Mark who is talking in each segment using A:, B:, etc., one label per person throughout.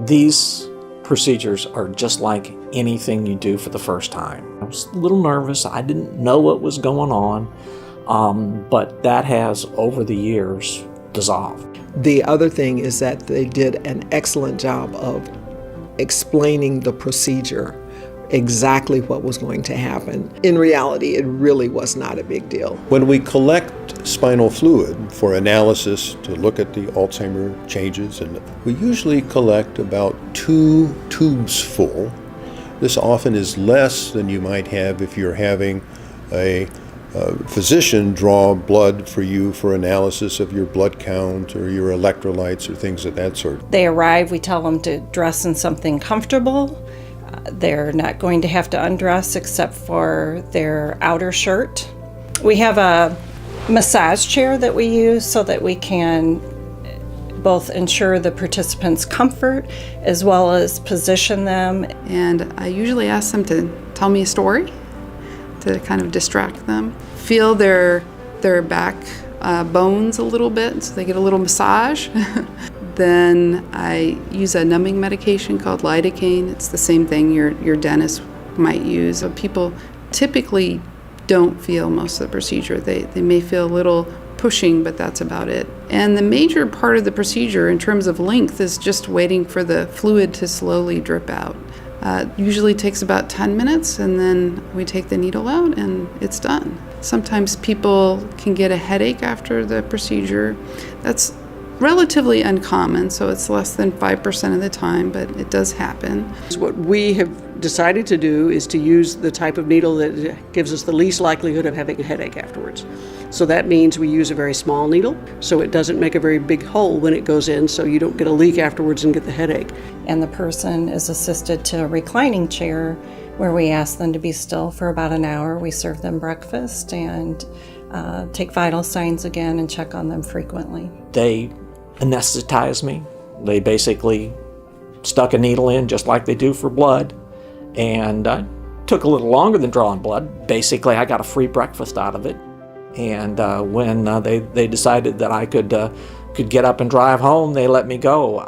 A: These procedures are just like anything you do for the first time. I was a little nervous. I didn't know what was going on, but that has, over the years, dissolved.
B: The other thing is that they did an excellent job of explaining the procedure, exactly what was going to happen. In reality, it really was not a big deal.
C: When we collect spinal fluid for analysis to look at the Alzheimer changes, and we usually collect about 2 tubes full. This often is less than you might have if you're having a physician draw blood for you for analysis of your blood count or your electrolytes or things of that sort.
D: They arrive, we tell them to dress in something comfortable. They're not going to have to undress except for their outer shirt. We have a massage chair that we use so that we can both ensure the participants' comfort as well as position them.
E: And I usually ask them to tell me a story to kind of distract them. Feel their back bones a little bit so they get a little massage. Then I use a numbing medication called lidocaine. It's the same thing your dentist might use. So people typically don't feel most of the procedure. They may feel a little pushing, but that's about it. And the major part of the procedure in terms of length is just waiting for the fluid to slowly drip out. Usually takes about 10 minutes, and then we take the needle out and it's done. Sometimes people can get a headache after the procedure. That's relatively uncommon, so it's less than 5% of the time, but it does happen.
F: What we have decided to do is to use the type of needle that gives us the least likelihood of having a headache afterwards. So that means we use a very small needle, so it doesn't make a very big hole when it goes in, so you don't get a leak afterwards and get the headache.
D: And the person is assisted to a reclining chair where we ask them to be still for about an hour. We serve them breakfast and take vital signs again and check on them frequently.
A: They anesthetized me. They basically stuck a needle in just like they do for blood, and took a little longer than drawing blood. Basically, I got a free breakfast out of it. And when they decided that I could get up and drive home, they let me go.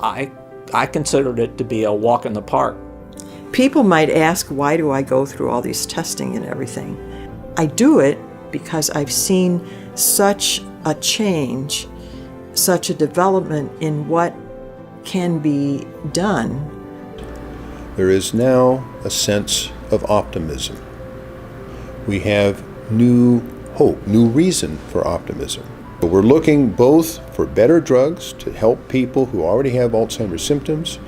A: I considered it to be a walk in the park.
B: People might ask, why do I go through all this testing and everything? I do it because I've seen such a change, such a development in what can be done.
C: There is now a sense of optimism. We have new hope, new reason for optimism. But we're looking both for better drugs to help people who already have Alzheimer's symptoms,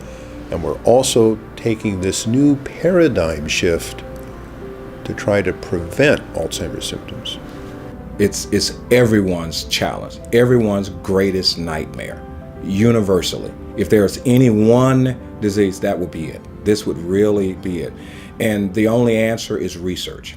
C: and we're also taking this new paradigm shift to try to prevent Alzheimer's symptoms.
G: It's everyone's challenge, everyone's greatest nightmare, universally. If there's any one disease, that would be it. This would really be it. And the only answer is research.